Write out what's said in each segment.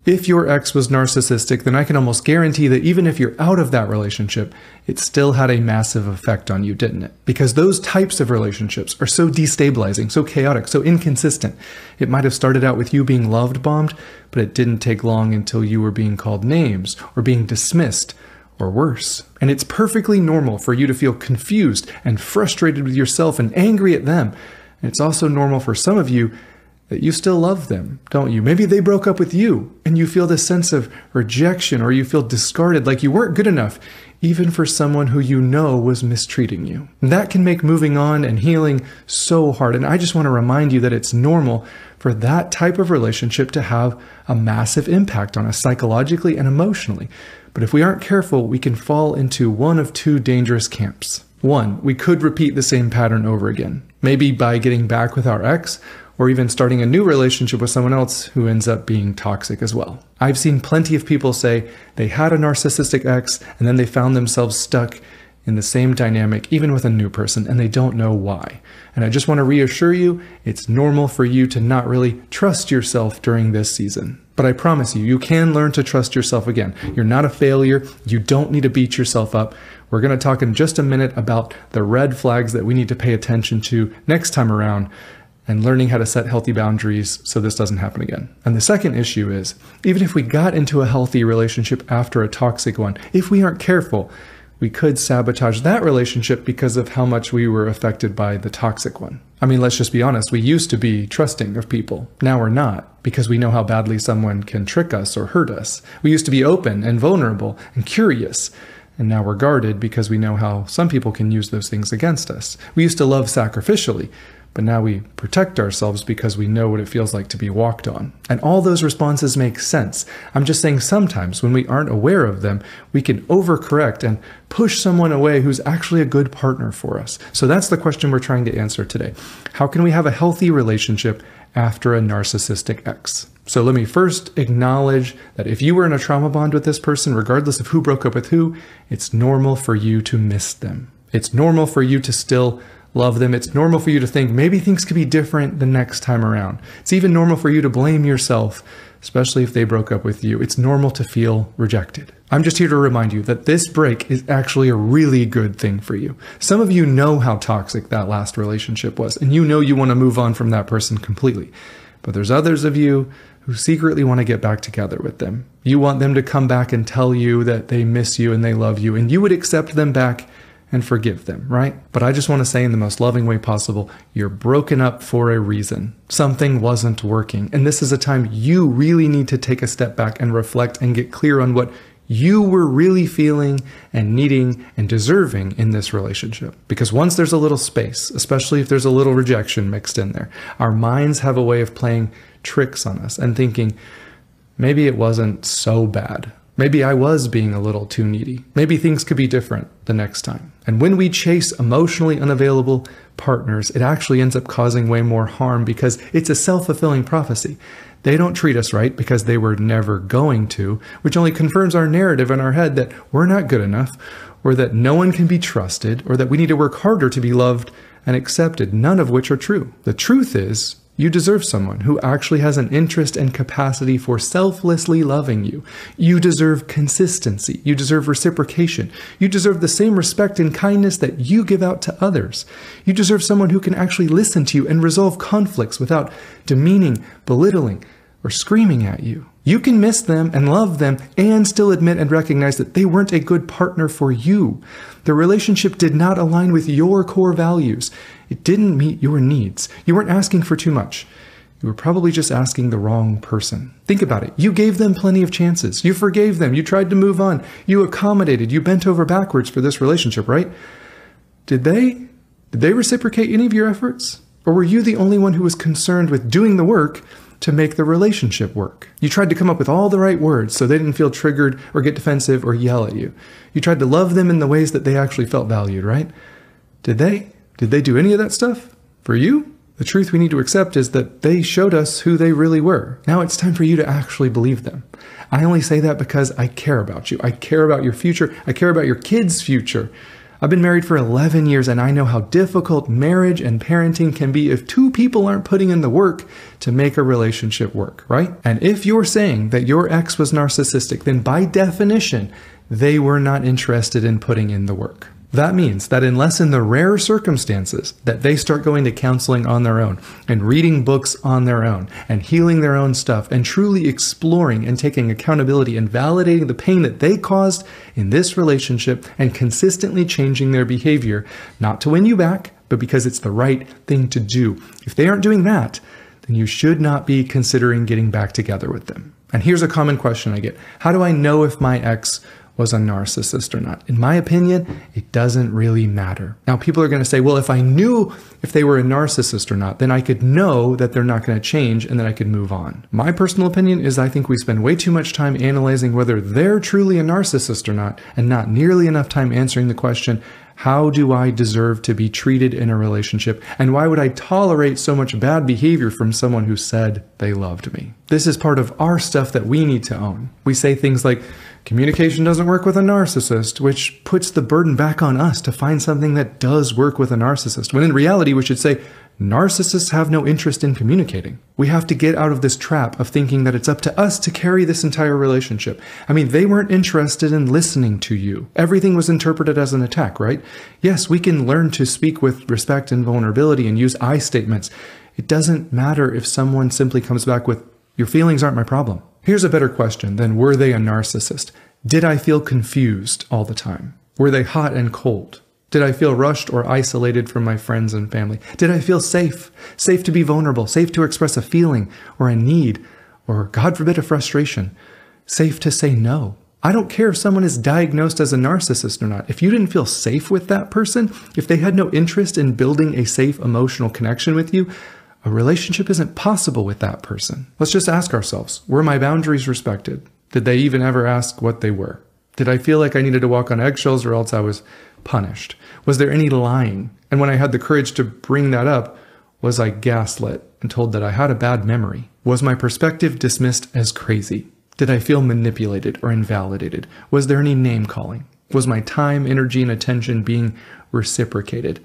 If your ex was narcissistic, then I can almost guarantee that even if you're out of that relationship, it still had a massive effect on you, didn't it? Because those types of relationships are so destabilizing, so chaotic, so inconsistent. It might have started out with you being loved bombed, but it didn't take long until you were being called names or being dismissed or worse. And it's perfectly normal for you to feel confused and frustrated with yourself and angry at them. And it's also normal for some of you that you still love them, don't you? Maybe they broke up with you and you feel this sense of rejection, or you feel discarded, like you weren't good enough, even for someone who you know was mistreating you. And that can make moving on and healing so hard. And I just want to remind you that it's normal for that type of relationship to have a massive impact on us psychologically and emotionally. But if we aren't careful, we can fall into one of two dangerous camps. One, we could repeat the same pattern over again, maybe by getting back with our ex, or even starting a new relationship with someone else who ends up being toxic as well. I've seen plenty of people say they had a narcissistic ex and then they found themselves stuck in the same dynamic, even with a new person, and they don't know why. And I just want to reassure you, it's normal for you to not really trust yourself during this season. But I promise you, you can learn to trust yourself again. You're not a failure. You don't need to beat yourself up. We're going to talk in just a minute about the red flags that we need to pay attention to next time around, and learning how to set healthy boundaries so this doesn't happen again. And the second issue is, even if we got into a healthy relationship after a toxic one, if we aren't careful, we could sabotage that relationship because of how much we were affected by the toxic one. I mean, let's just be honest. We used to be trusting of people. Now we're not, because we know how badly someone can trick us or hurt us. We used to be open and vulnerable and curious. And now we're guarded because we know how some people can use those things against us. We used to love sacrificially, but now we protect ourselves because we know what it feels like to be walked on. And all those responses make sense. I'm just saying sometimes when we aren't aware of them, we can overcorrect and push someone away who's actually a good partner for us. So that's the question we're trying to answer today. How can we have a healthy relationship after a narcissistic ex? So let me first acknowledge that if you were in a trauma bond with this person, regardless of who broke up with who, it's normal for you to miss them. It's normal for you to still love them. It's normal for you to think maybe things could be different the next time around. It's even normal for you to blame yourself, especially if they broke up with you. It's normal to feel rejected. I'm just here to remind you that this break is actually a really good thing for you. Some of you know how toxic that last relationship was, and you know you want to move on from that person completely. But there's others of you who secretly want to get back together with them. You want them to come back and tell you that they miss you and they love you, and you would accept them back and forgive them, right? But I just want to say in the most loving way possible, you're broken up for a reason. Something wasn't working. And this is a time you really need to take a step back and reflect and get clear on what you were really feeling and needing and deserving in this relationship. Because once there's a little space, especially if there's a little rejection mixed in there, our minds have a way of playing tricks on us and thinking, maybe it wasn't so bad. Maybe I was being a little too needy. Maybe things could be different the next time. And when we chase emotionally unavailable partners, it actually ends up causing way more harm because it's a self-fulfilling prophecy. They don't treat us right because they were never going to, which only confirms our narrative in our head that we're not good enough, or that no one can be trusted, or that we need to work harder to be loved and accepted, none of which are true. The truth is, you deserve someone who actually has an interest and capacity for selflessly loving you. You deserve consistency. You deserve reciprocation. You deserve the same respect and kindness that you give out to others. You deserve someone who can actually listen to you and resolve conflicts without demeaning, belittling, or screaming at you. You can miss them and love them and still admit and recognize that they weren't a good partner for you. The relationship did not align with your core values. It didn't meet your needs. You weren't asking for too much. You were probably just asking the wrong person. Think about it. You gave them plenty of chances. You forgave them. You tried to move on. You accommodated. You bent over backwards for this relationship, right? Did they reciprocate any of your efforts? Or were you the only one who was concerned with doing the work to make the relationship work? You tried to come up with all the right words so they didn't feel triggered or get defensive or yell at you. You tried to love them in the ways that they actually felt valued, right? Did they? Did they do any of that stuff for you? The truth we need to accept is that they showed us who they really were. Now it's time for you to actually believe them. I only say that because I care about you. I care about your future. I care about your kids' future. I've been married for 11 years and I know how difficult marriage and parenting can be if two people aren't putting in the work to make a relationship work, right? And if you're saying that your ex was narcissistic, then by definition, they were not interested in putting in the work. That means that unless in the rare circumstances that they start going to counseling on their own and reading books on their own and healing their own stuff and truly exploring and taking accountability and validating the pain that they caused in this relationship and consistently changing their behavior, not to win you back, but because it's the right thing to do. If they aren't doing that, then you should not be considering getting back together with them. And here's a common question I get. How do I know if my ex was a narcissist or not? In my opinion, it doesn't really matter. Now, people are going to say, well, if I knew if they were a narcissist or not, then I could know that they're not going to change and then I could move on. My personal opinion is I think we spend way too much time analyzing whether they're truly a narcissist or not, and not nearly enough time answering the question, how do I deserve to be treated in a relationship? And why would I tolerate so much bad behavior from someone who said they loved me? This is part of our stuff that we need to own. We say things like, communication doesn't work with a narcissist, which puts the burden back on us to find something that does work with a narcissist, when in reality we should say, narcissists have no interest in communicating. We have to get out of this trap of thinking that it's up to us to carry this entire relationship. I mean, they weren't interested in listening to you. Everything was interpreted as an attack, right? Yes, we can learn to speak with respect and vulnerability and use I statements. It doesn't matter if someone simply comes back with, your feelings aren't my problem. Here's a better question than were they a narcissist? Did I feel confused all the time? Were they hot and cold? Did I feel rushed or isolated from my friends and family? Did I feel safe? Safe to be vulnerable, safe to express a feeling or a need, or God forbid a frustration? Safe to say no? I don't care if someone is diagnosed as a narcissist or not. If you didn't feel safe with that person, if they had no interest in building a safe emotional connection with you, a relationship isn't possible with that person. Let's just ask ourselves, were my boundaries respected? Did they even ever ask what they were? Did I feel like I needed to walk on eggshells or else I was punished? Was there any lying? And when I had the courage to bring that up, was I gaslit and told that I had a bad memory? Was my perspective dismissed as crazy? Did I feel manipulated or invalidated? Was there any name calling? Was my time, energy, and attention being reciprocated?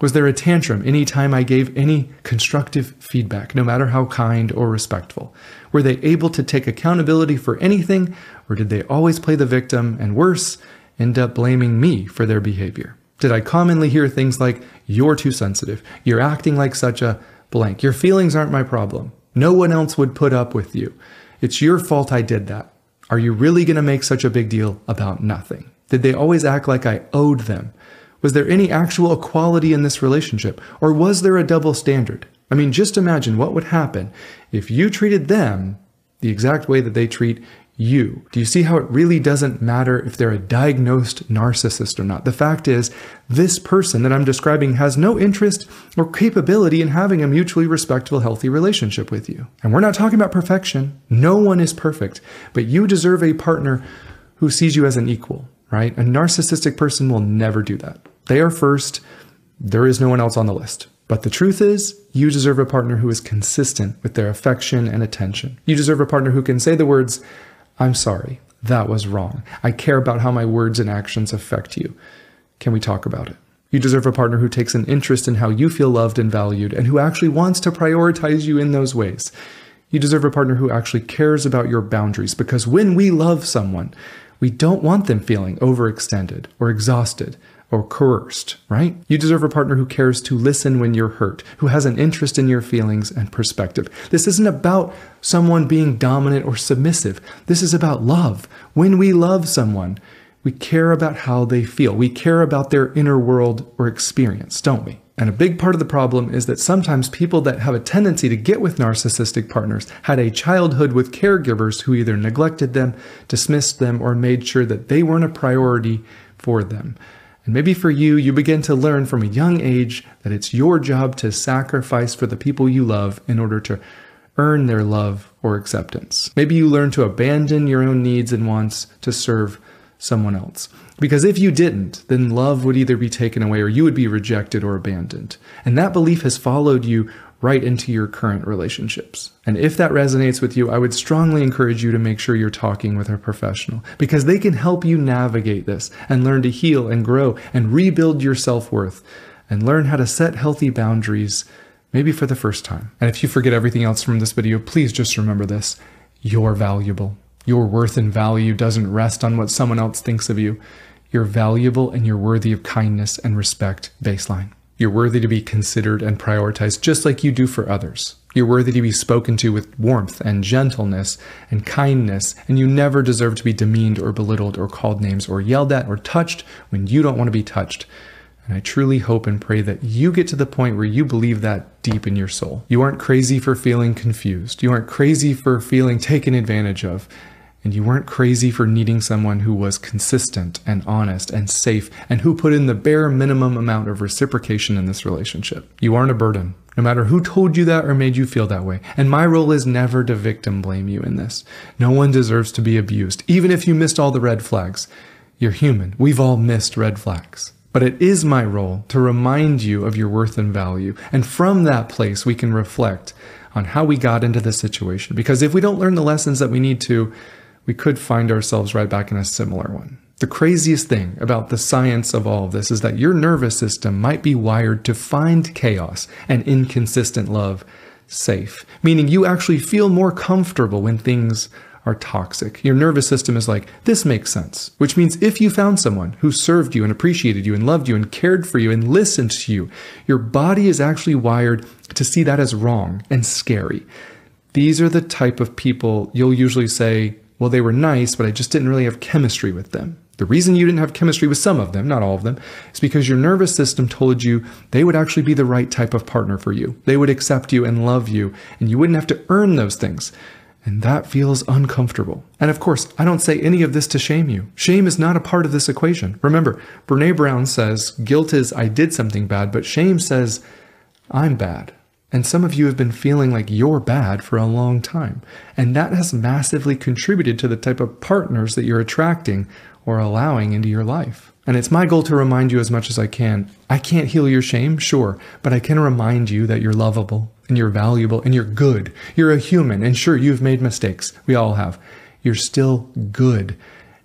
Was there a tantrum any time I gave any constructive feedback, no matter how kind or respectful? Were they able to take accountability for anything, or did they always play the victim and worse, end up blaming me for their behavior? Did I commonly hear things like, you're too sensitive, you're acting like such a blank, your feelings aren't my problem, no one else would put up with you, it's your fault I did that, are you really going to make such a big deal about nothing? Did they always act like I owed them? Was there any actual equality in this relationship? Or was there a double standard? I mean, just imagine what would happen if you treated them the exact way that they treat you. Do you see how it really doesn't matter if they're a diagnosed narcissist or not? The fact is, this person that I'm describing has no interest or capability in having a mutually respectful, healthy relationship with you. And we're not talking about perfection. No one is perfect, but you deserve a partner who sees you as an equal, right? A narcissistic person will never do that. They are first. There is no one else on the list. But the truth is, you deserve a partner who is consistent with their affection and attention. You deserve a partner who can say the words, I'm sorry, that was wrong. I care about how my words and actions affect you. Can we talk about it? You deserve a partner who takes an interest in how you feel loved and valued and who actually wants to prioritize you in those ways. You deserve a partner who actually cares about your boundaries, because when we love someone, we don't want them feeling overextended or exhausted or coerced, right? You deserve a partner who cares to listen when you're hurt, who has an interest in your feelings and perspective. This isn't about someone being dominant or submissive. This is about love. When we love someone, we care about how they feel. We care about their inner world or experience, don't we? And a big part of the problem is that sometimes people that have a tendency to get with narcissistic partners had a childhood with caregivers who either neglected them, dismissed them, or made sure that they weren't a priority for them. And maybe for you, you begin to learn from a young age that it's your job to sacrifice for the people you love in order to earn their love or acceptance. Maybe you learn to abandon your own needs and wants to serve someone else. Because if you didn't, then love would either be taken away or you would be rejected or abandoned. And that belief has followed you right into your current relationships. And if that resonates with you, I would strongly encourage you to make sure you're talking with a professional, because they can help you navigate this and learn to heal and grow and rebuild your self-worth and learn how to set healthy boundaries, maybe for the first time. And if you forget everything else from this video, please just remember this: you're valuable. Your worth and value doesn't rest on what someone else thinks of you. You're valuable and you're worthy of kindness and respect, baseline. You're worthy to be considered and prioritized just like you do for others. You're worthy to be spoken to with warmth and gentleness and kindness, and you never deserve to be demeaned or belittled or called names or yelled at or touched when you don't want to be touched. And I truly hope and pray that you get to the point where you believe that deep in your soul. You aren't crazy for feeling confused. You aren't crazy for feeling taken advantage of. And you weren't crazy for needing someone who was consistent and honest and safe and who put in the bare minimum amount of reciprocation in this relationship. You aren't a burden, no matter who told you that or made you feel that way. And my role is never to victim blame you in this. No one deserves to be abused, even if you missed all the red flags. You're human. We've all missed red flags. But it is my role to remind you of your worth and value. And from that place, we can reflect on how we got into this situation. Because if we don't learn the lessons that we need to, we could find ourselves right back in a similar one. The craziest thing about the science of all of this is that your nervous system might be wired to find chaos and inconsistent love safe, meaning you actually feel more comfortable when things are toxic. Your nervous system is like, this makes sense, which means if you found someone who served you and appreciated you and loved you and cared for you and listened to you, your body is actually wired to see that as wrong and scary. These are the type of people you'll usually say, well, they were nice, but I just didn't really have chemistry with them. The reason you didn't have chemistry with some of them, not all of them, is because your nervous system told you they would actually be the right type of partner for you. They would accept you and love you, and you wouldn't have to earn those things. And that feels uncomfortable. And of course, I don't say any of this to shame you. Shame is not a part of this equation. Remember, Brené Brown says guilt is I did something bad, but shame says I'm bad. And some of you have been feeling like you're bad for a long time. And that has massively contributed to the type of partners that you're attracting or allowing into your life. And it's my goal to remind you as much as I can. I can't heal your shame, sure, but I can remind you that you're lovable and you're valuable and you're good. You're a human, and sure, you've made mistakes. We all have. You're still good.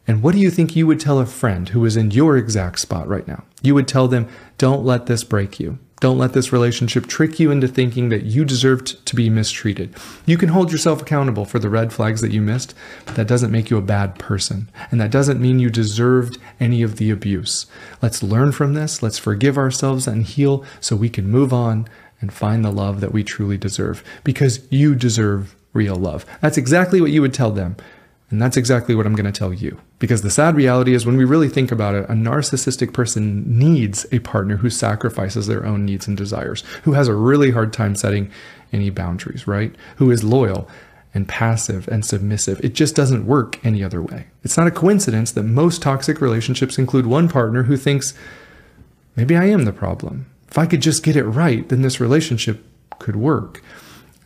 And what do you think you would tell a friend who is in your exact spot right now? You would tell them, don't let this break you. Don't let this relationship trick you into thinking that you deserved to be mistreated. You can hold yourself accountable for the red flags that you missed, but that doesn't make you a bad person. And that doesn't mean you deserved any of the abuse. Let's learn from this. Let's forgive ourselves and heal so we can move on and find the love that we truly deserve, because you deserve real love. That's exactly what you would tell them. And that's exactly what I'm going to tell you. Because the sad reality is, when we really think about it, a narcissistic person needs a partner who sacrifices their own needs and desires, who has a really hard time setting any boundaries, right? Who is loyal and passive and submissive. It just doesn't work any other way. It's not a coincidence that most toxic relationships include one partner who thinks, maybe I am the problem. If I could just get it right, then this relationship could work.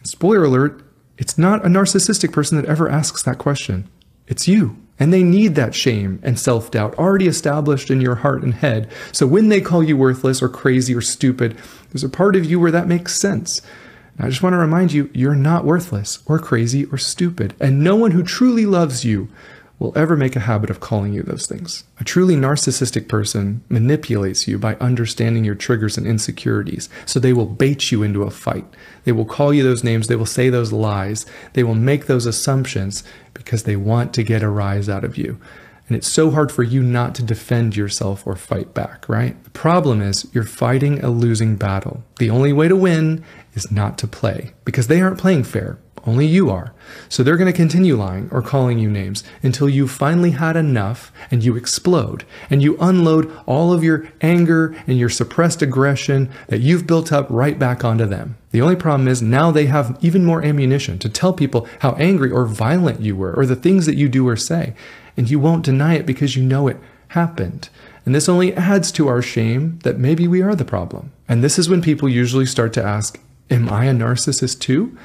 Spoiler alert, it's not a narcissistic person that ever asks that question. It's you. And they need that shame and self-doubt already established in your heart and head. So when they call you worthless or crazy or stupid, there's a part of you where that makes sense. And I just want to remind you, you're not worthless or crazy or stupid. And no one who truly loves you will ever make a habit of calling you those things. A truly narcissistic person manipulates you by understanding your triggers and insecurities. So they will bait you into a fight. They will call you those names. They will say those lies. They will make those assumptions because they want to get a rise out of you. And it's so hard for you not to defend yourself or fight back, right? The problem is you're fighting a losing battle. The only way to win is not to play, because they aren't playing fair. Only you are. So they're going to continue lying or calling you names until you finally had enough and you explode and you unload all of your anger and your suppressed aggression that you've built up right back onto them. The only problem is now they have even more ammunition to tell people how angry or violent you were or the things that you do or say. And you won't deny it because you know it happened. And this only adds to our shame that maybe we are the problem. And this is when people usually start to ask, am I a narcissist too?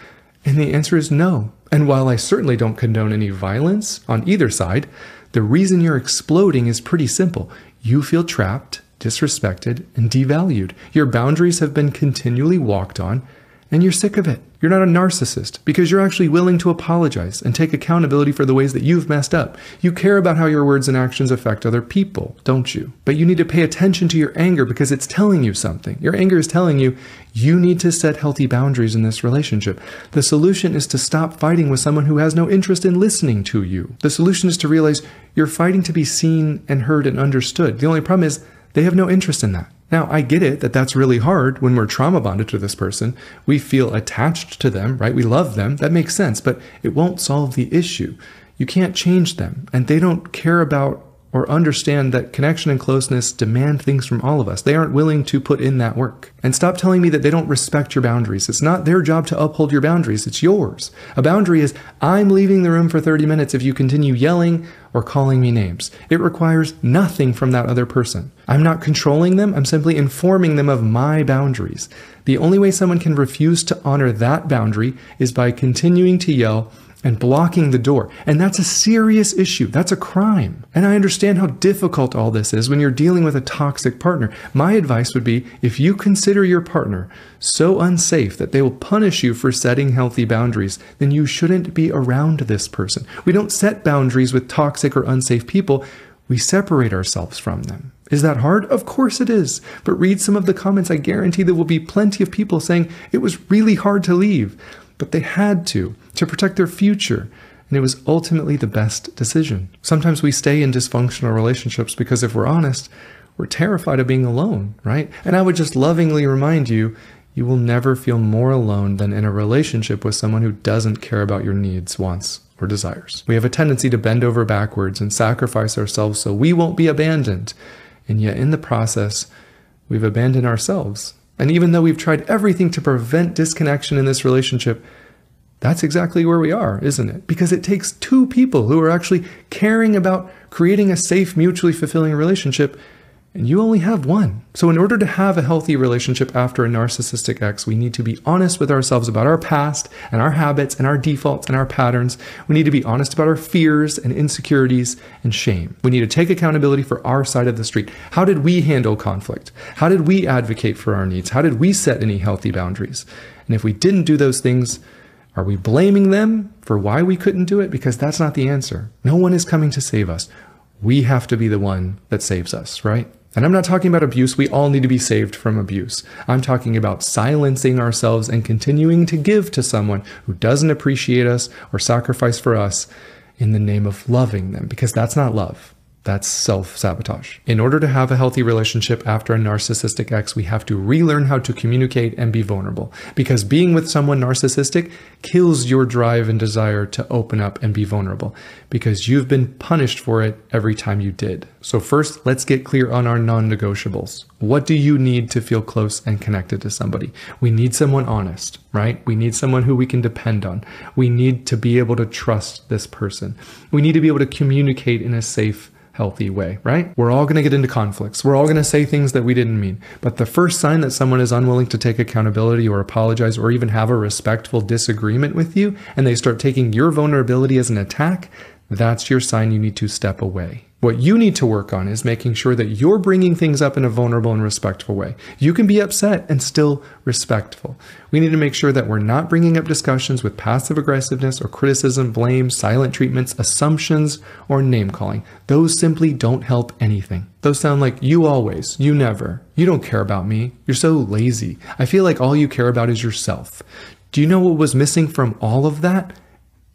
And the answer is no. And while I certainly don't condone any violence on either side, the reason you're exploding is pretty simple. You feel trapped, disrespected, and devalued. Your boundaries have been continually walked on, And you're sick of it. You're not a narcissist because you're actually willing to apologize and take accountability for the ways that you've messed up. You care about how your words and actions affect other people, don't you? But you need to pay attention to your anger because it's telling you something. Your anger is telling you you need to set healthy boundaries in this relationship. The solution is to stop fighting with someone who has no interest in listening to you. The solution is to realize you're fighting to be seen and heard and understood. The only problem is they have no interest in that. Now, I get it that that's really hard when we're trauma bonded to this person. We feel attached to them, right? We love them. That makes sense, but it won't solve the issue. You can't change them, and they don't care about or understand that connection and closeness demand things from all of us. They aren't willing to put in that work. And stop telling me that they don't respect your boundaries. It's not their job to uphold your boundaries. It's yours. A boundary is, I'm leaving the room for 30 minutes if you continue yelling or calling me names. It requires nothing from that other person. I'm not controlling them. I'm simply informing them of my boundaries. The only way someone can refuse to honor that boundary is by continuing to yell and blocking the door. And that's a serious issue. That's a crime. And I understand how difficult all this is when you're dealing with a toxic partner. My advice would be, if you consider your partner so unsafe that they will punish you for setting healthy boundaries, then you shouldn't be around this person. We don't set boundaries with toxic or unsafe people. We separate ourselves from them. Is that hard? Of course it is. But read some of the comments. I guarantee there will be plenty of people saying it was really hard to leave, but they had to protect their future. And it was ultimately the best decision. Sometimes we stay in dysfunctional relationships because, if we're honest, we're terrified of being alone, right? And I would just lovingly remind you, you will never feel more alone than in a relationship with someone who doesn't care about your needs, wants, or desires. We have a tendency to bend over backwards and sacrifice ourselves so we won't be abandoned. And yet in the process, we've abandoned ourselves. And even though we've tried everything to prevent disconnection in this relationship, that's exactly where we are, isn't it? Because it takes two people who are actually caring about creating a safe, mutually fulfilling relationship, and you only have one. So in order to have a healthy relationship after a narcissistic ex, we need to be honest with ourselves about our past and our habits and our defaults and our patterns. We need to be honest about our fears and insecurities and shame. We need to take accountability for our side of the street. How did we handle conflict? How did we advocate for our needs? How did we set any healthy boundaries? And if we didn't do those things, are we blaming them for why we couldn't do it? Because that's not the answer. No one is coming to save us. We have to be the one that saves us, right? And I'm not talking about abuse. We all need to be saved from abuse. I'm talking about silencing ourselves and continuing to give to someone who doesn't appreciate us or sacrifice for us in the name of loving them, because that's not love. That's self-sabotage. In order to have a healthy relationship after a narcissistic ex, we have to relearn how to communicate and be vulnerable. Because being with someone narcissistic kills your drive and desire to open up and be vulnerable, because you've been punished for it every time you did. So first, let's get clear on our non-negotiables. What do you need to feel close and connected to somebody? We need someone honest, right? We need someone who we can depend on. We need to be able to trust this person. We need to be able to communicate in a safe, healthy way, right? We're all going to get into conflicts. We're all going to say things that we didn't mean. But the first sign that someone is unwilling to take accountability or apologize or even have a respectful disagreement with you, and they start taking your vulnerability as an attack, that's your sign you need to step away. What you need to work on is making sure that you're bringing things up in a vulnerable and respectful way. You can be upset and still respectful. We need to make sure that we're not bringing up discussions with passive aggressiveness or criticism, blame, silent treatments, assumptions, or name calling. Those simply don't help anything. Those sound like you always, you never, you don't care about me, you're so lazy. I feel like all you care about is yourself. Do you know what was missing from all of that?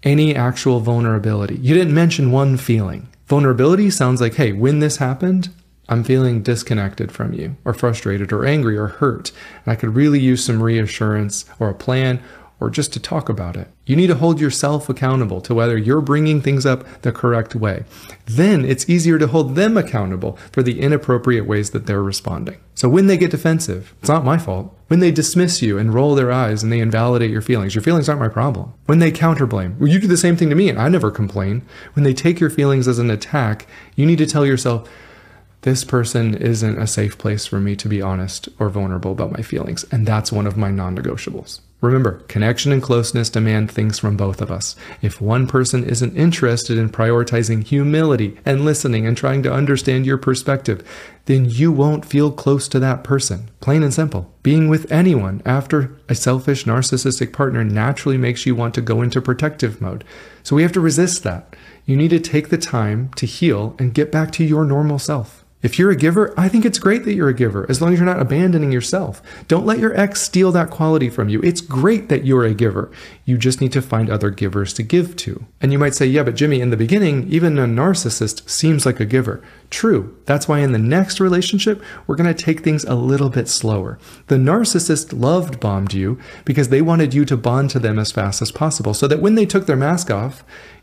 Any actual vulnerability. You didn't mention one feeling. Vulnerability sounds like, hey, when this happened, I'm feeling disconnected from you, or frustrated, or angry, or hurt, and I could really use some reassurance, or a plan, or just to talk about it. You need to hold yourself accountable to whether you're bringing things up the correct way. Then it's easier to hold them accountable for the inappropriate ways that they're responding. So when they get defensive, it's not my fault. When they dismiss you and roll their eyes and they invalidate your feelings aren't my problem. When they counterblame, well, you do the same thing to me and I never complain. When they take your feelings as an attack, you need to tell yourself, this person isn't a safe place for me to be honest or vulnerable about my feelings. And that's one of my non-negotiables. Remember, connection and closeness demand things from both of us. If one person isn't interested in prioritizing humility and listening and trying to understand your perspective, then you won't feel close to that person. Plain and simple. Being with anyone after a selfish, narcissistic partner naturally makes you want to go into protective mode. So we have to resist that. You need to take the time to heal and get back to your normal self. If you're a giver, I think it's great that you're a giver, as long as you're not abandoning yourself. Don't let your ex steal that quality from you. It's great that you're a giver. You just need to find other givers to give to. And you might say, yeah, but Jimmy, in the beginning, even a narcissist seems like a giver. True. That's why in the next relationship, we're going to take things a little bit slower. The narcissist loved bombed you because they wanted you to bond to them as fast as possible, so that when they took their mask off,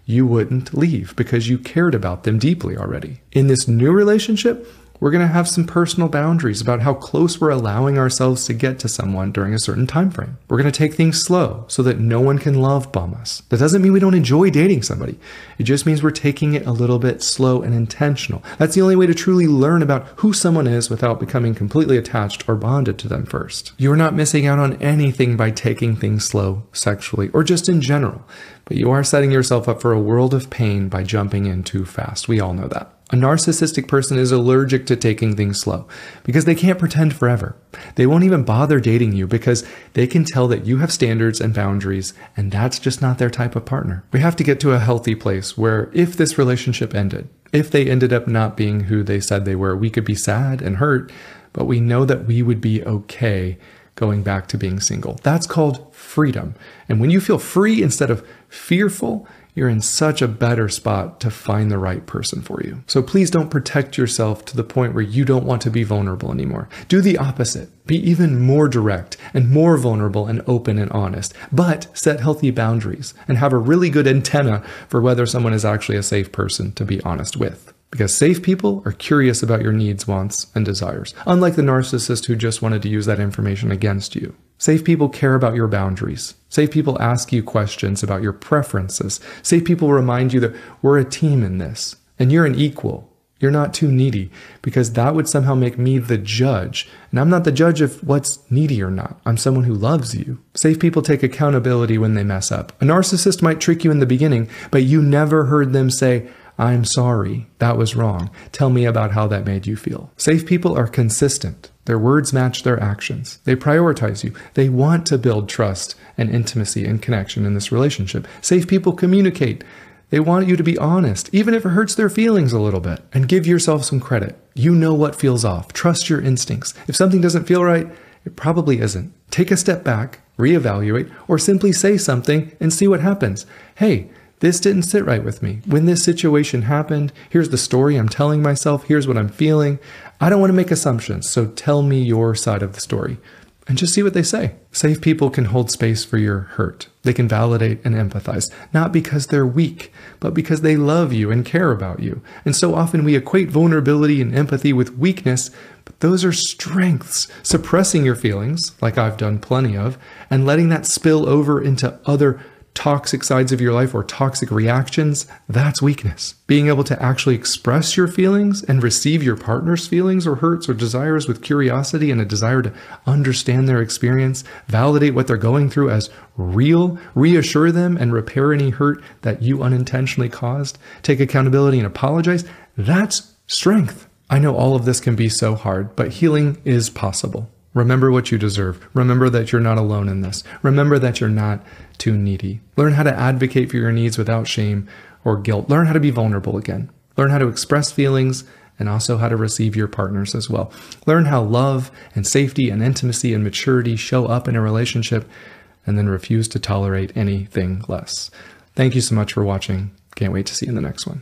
you wouldn't leave because you cared about them deeply already. In this new relationship, we're going to have some personal boundaries about how close we're allowing ourselves to get to someone during a certain time frame. We're going to take things slow so that no one can love bomb us. That doesn't mean we don't enjoy dating somebody. It just means we're taking it a little bit slow and intentional. That's the only way to truly learn about who someone is without becoming completely attached or bonded to them first. You're not missing out on anything by taking things slow sexually or just in general, but you are setting yourself up for a world of pain by jumping in too fast. We all know that. A narcissistic person is allergic to taking things slow because they can't pretend forever. They won't even bother dating you because they can tell that you have standards and boundaries, and that's just not their type of partner. We have to get to a healthy place where if this relationship ended, if they ended up not being who they said they were, we could be sad and hurt, but we know that we would be okay going back to being single. That's called freedom. And when you feel free instead of fearful, you're in such a better spot to find the right person for you. So please don't protect yourself to the point where you don't want to be vulnerable anymore. Do the opposite. Be even more direct and more vulnerable and open and honest, but set healthy boundaries and have a really good antenna for whether someone is actually a safe person to be honest with. Because safe people are curious about your needs, wants, and desires, unlike the narcissist who just wanted to use that information against you. Safe people care about your boundaries. Safe people ask you questions about your preferences. Safe people remind you that we're a team in this, and you're an equal. You're not too needy, because that would somehow make me the judge. And I'm not the judge of what's needy or not. I'm someone who loves you. Safe people take accountability when they mess up. A narcissist might trick you in the beginning, but you never heard them say, "I'm sorry, that was wrong. Tell me about how that made you feel." Safe people are consistent. Their words match their actions. They prioritize you. They want to build trust and intimacy and connection in this relationship. Safe people communicate. They want you to be honest, even if it hurts their feelings a little bit. And give yourself some credit. You know what feels off. Trust your instincts. If something doesn't feel right, it probably isn't. Take a step back, reevaluate, or simply say something and see what happens. Hey, this didn't sit right with me. When this situation happened, here's the story I'm telling myself. Here's what I'm feeling. I don't want to make assumptions, so tell me your side of the story. And just see what they say. Safe people can hold space for your hurt. They can validate and empathize, not because they're weak, but because they love you and care about you. And so often we equate vulnerability and empathy with weakness, but those are strengths. Suppressing your feelings, like I've done plenty of, and letting that spill over into other toxic sides of your life or toxic reactions, that's weakness. Being able to actually express your feelings and receive your partner's feelings or hurts or desires with curiosity and a desire to understand their experience, validate what they're going through as real, reassure them and repair any hurt that you unintentionally caused, take accountability and apologize, that's strength. I know all of this can be so hard, but healing is possible. Remember what you deserve. Remember that you're not alone in this. Remember that you're not too needy. Learn how to advocate for your needs without shame or guilt. Learn how to be vulnerable again. Learn how to express feelings and also how to receive your partners as well. Learn how love and safety and intimacy and maturity show up in a relationship, and then refuse to tolerate anything less. Thank you so much for watching. Can't wait to see you in the next one.